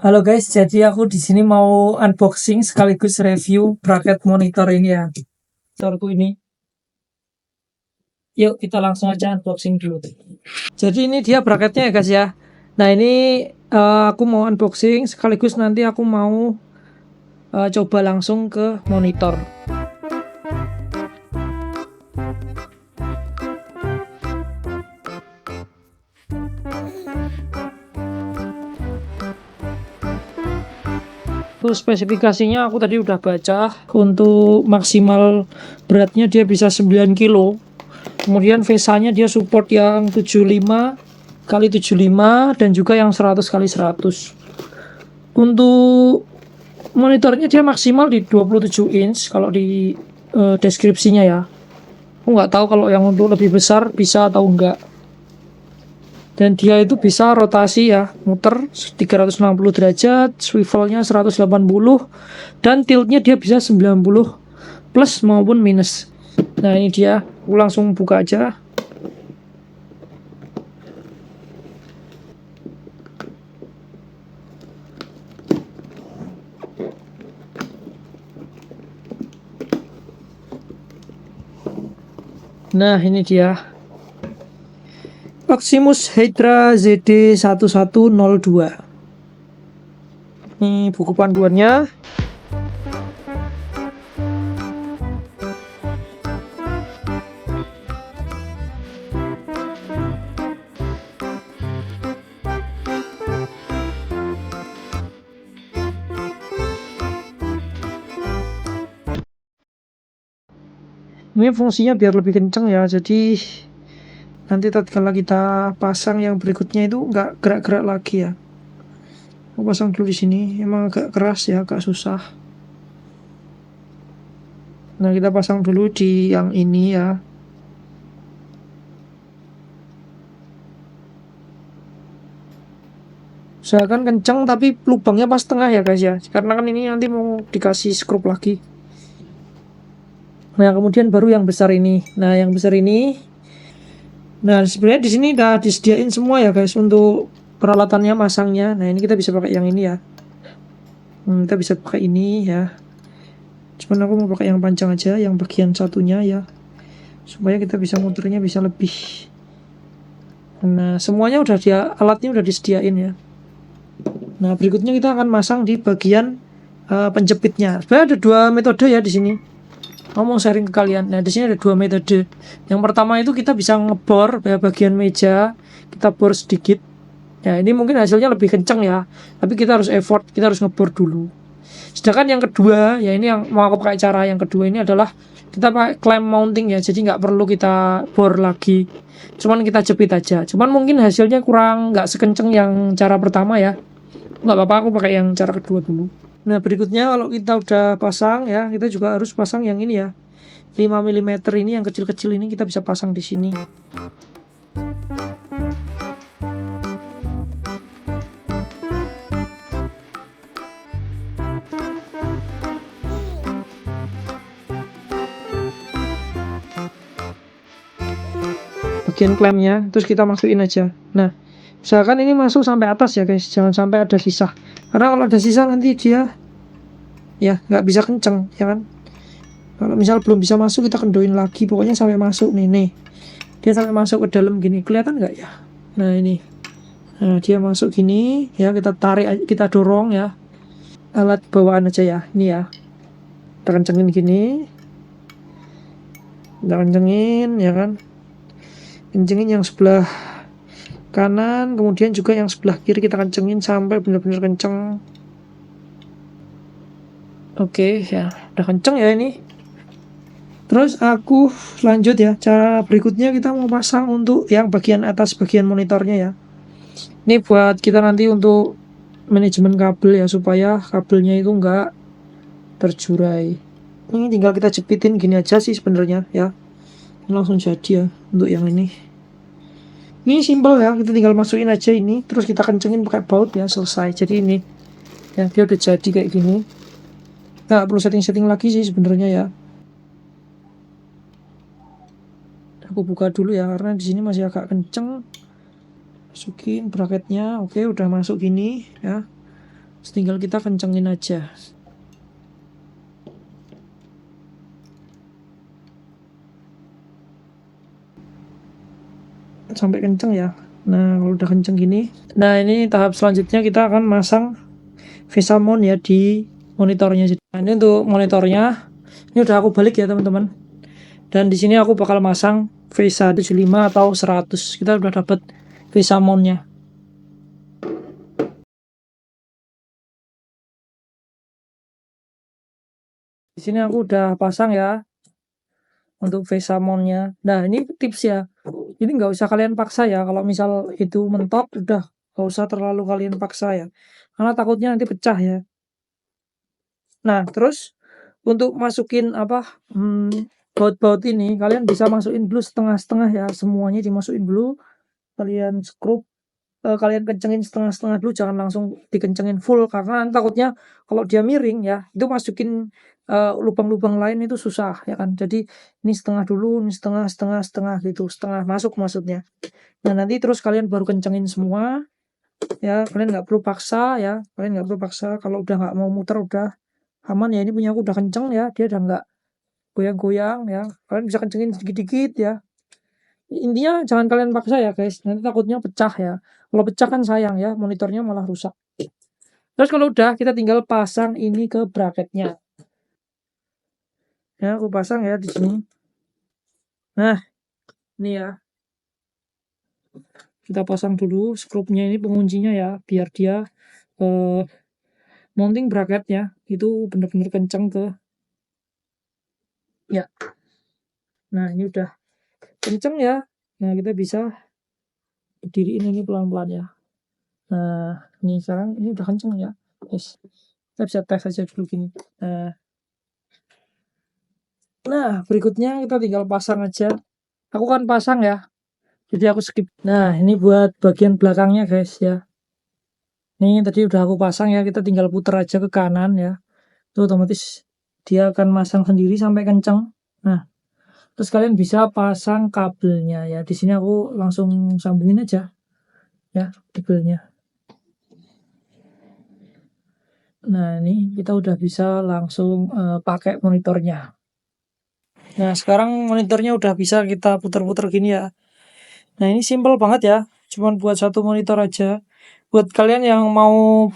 Halo guys, jadi aku di sini mau unboxing sekaligus review bracket monitor ini ya. Monitorku ini. Yuk kita langsung aja unboxing dulu. Jadi ini dia bracketnya ya guys ya. Nah ini aku mau unboxing sekaligus nanti aku mau coba langsung ke monitor. Terus spesifikasinya aku tadi udah baca. Untuk maksimal beratnya dia bisa 9 kilo. Kemudian VESA-nya dia support yang 75 kali 75 dan juga yang 100 kali 100. Untuk monitornya dia maksimal di 27 inch kalau di deskripsinya ya. Aku nggak tahu kalau yang untuk lebih besar bisa atau enggak. Dan dia itu bisa rotasi ya, muter 360 derajat, swivelnya 180, dan tiltnya dia bisa 90 plus maupun minus. Nah ini dia, aku langsung buka aja. Nah ini dia Proximus Hydra ZD1102. Ini buku panduannya. Ini fungsinya biar lebih kenceng ya, jadi nanti tatkala kita pasang yang berikutnya itu nggak gerak-gerak lagi ya. Aku pasang dulu di sini, emang agak keras ya, agak susah. Nah kita pasang dulu di yang ini ya. Usahakan kenceng tapi lubangnya pas tengah ya guys ya, karena kan ini nanti mau dikasih skrup lagi. Nah kemudian baru yang besar ini. Nah yang besar ini, nah sebenarnya di sini udah disediain semua ya guys untuk peralatannya masangnya. Nah ini kita bisa pakai yang ini ya. Kita bisa pakai ini ya. Cuman aku mau pakai yang panjang aja, yang bagian satunya ya, supaya kita bisa muternya bisa lebih. Nah semuanya udah alatnya udah disediain ya. Nah berikutnya kita akan masang di bagian penjepitnya. Sebenarnya ada dua metode ya di sini. Ngomong sharing ke kalian. Nah, di sini ada dua metode. Yang pertama itu kita bisa ngebor ya, bagian meja, kita bor sedikit. Ya, ini mungkin hasilnya lebih kenceng ya. Tapi kita harus effort, kita harus ngebor dulu. Sedangkan yang kedua, ya ini yang mau aku pakai cara yang kedua ini adalah kita pakai clamp mounting ya. Jadi nggak perlu kita bor lagi. Cuman kita jepit aja. Cuman mungkin hasilnya kurang nggak sekenceng yang cara pertama ya. Nggak apa-apa, aku pakai yang cara kedua dulu. Nah berikutnya kalau kita udah pasang ya, kita juga harus pasang yang ini ya, 5 mm ini yang kecil-kecil ini kita bisa pasang di sini. Bagian klaimnya, terus kita masukin aja. Nah, misalkan ini masuk sampai atas ya guys, jangan sampai ada sisa. Karena kalau ada sisa nanti dia ya nggak bisa kenceng ya kan. Kalau misal belum bisa masuk kita kendoin lagi, pokoknya sampai masuk nih. Dia sampai masuk ke dalam gini, kelihatan nggak ya? Nah ini, nah dia masuk gini ya, kita tarik, kita dorong ya. Alat bawaan aja ya, ini ya. Kita kencengin gini, kita kencengin ya kan. Kencengin yang sebelah kanan, kemudian juga yang sebelah kiri kita kencengin sampai benar-benar kenceng. Oke ya, udah kenceng ya ini. Terus aku lanjut ya, cara berikutnya kita mau pasang untuk yang bagian atas, bagian monitornya ya. Ini buat kita nanti untuk manajemen kabel ya, supaya kabelnya itu enggak terjurai. Ini tinggal kita jepitin gini aja sih sebenarnya ya. Ini langsung jadi ya untuk yang ini. Ini simpel ya, kita tinggal masukin aja ini, terus kita kencengin pakai baut ya, selesai. Jadi ini ya, dia udah jadi kayak gini. Nggak perlu setting-setting lagi sih sebenarnya ya. Aku buka dulu ya, karena di sini masih agak kenceng. Masukin bracketnya, oke udah masuk gini ya. tinggal kita kencengin aja sampai kenceng ya. Nah kalau udah kenceng gini, nah ini tahap selanjutnya kita akan masang VESA mount ya di monitornya. Nah ini untuk monitornya, ini udah aku balik ya teman-teman. Dan di sini aku bakal masang VESA 75 atau 100. Kita udah dapat VESA mountnya. Di sini aku udah pasang ya untuk VESA mountnya. Nah ini tips ya, ini nggak usah kalian paksa ya. Kalau misal itu mentok, udah nggak usah terlalu kalian paksa ya, karena takutnya nanti pecah ya. Nah terus untuk masukin baut-baut ini, kalian bisa masukin dulu setengah-setengah ya, semuanya dimasukin dulu. Kalian skrup, kalian kencengin setengah-setengah dulu, jangan langsung dikencengin full, karena takutnya kalau dia miring ya, itu masukin lubang-lubang lain itu susah ya kan. Jadi ini setengah dulu, ini setengah, setengah, setengah gitu, setengah masuk maksudnya. Nah nanti terus kalian baru kencengin semua ya, kalian nggak perlu paksa ya, kalian nggak perlu paksa. Kalau udah nggak mau muter udah aman ya. Ini punya aku udah kenceng ya, dia udah nggak goyang-goyang ya. Kalian bisa kencengin sedikit-sedikit ya. Intinya jangan kalian paksa ya guys, nanti takutnya pecah ya. Kalau pecah kan sayang ya, monitornya malah rusak. Terus kalau udah, kita tinggal pasang ini ke bracketnya. Ya aku pasang ya di sini. Nah ini ya, kita pasang dulu skrupnya, ini penguncinya ya, biar dia mounting bracketnya itu benar-benar kenceng ke ya. Nah ini udah kenceng ya. Nah kita bisa berdiriin ini pelan-pelan ya. Nah ini sekarang ini udah kenceng ya guys. Kita bisa tes aja dulu gini. Nah berikutnya kita tinggal pasang aja. Aku kan pasang ya, jadi aku skip. Nah ini buat bagian belakangnya guys ya. Ini tadi udah aku pasang ya, kita tinggal puter aja ke kanan ya. Itu otomatis dia akan masang sendiri sampai kenceng. Nah terus kalian bisa pasang kabelnya ya. Di sini aku langsung sambungin aja ya kabelnya. Nah ini kita udah bisa langsung pakai monitornya. Nah sekarang monitornya udah bisa kita putar-putar gini ya. Nah ini simple banget ya, cuman buat satu monitor aja. Buat kalian yang mau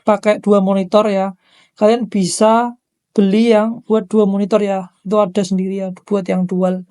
pakai 2 monitor ya, kalian bisa beli yang buat 2 monitor ya. Itu ada sendiri ya buat yang dual.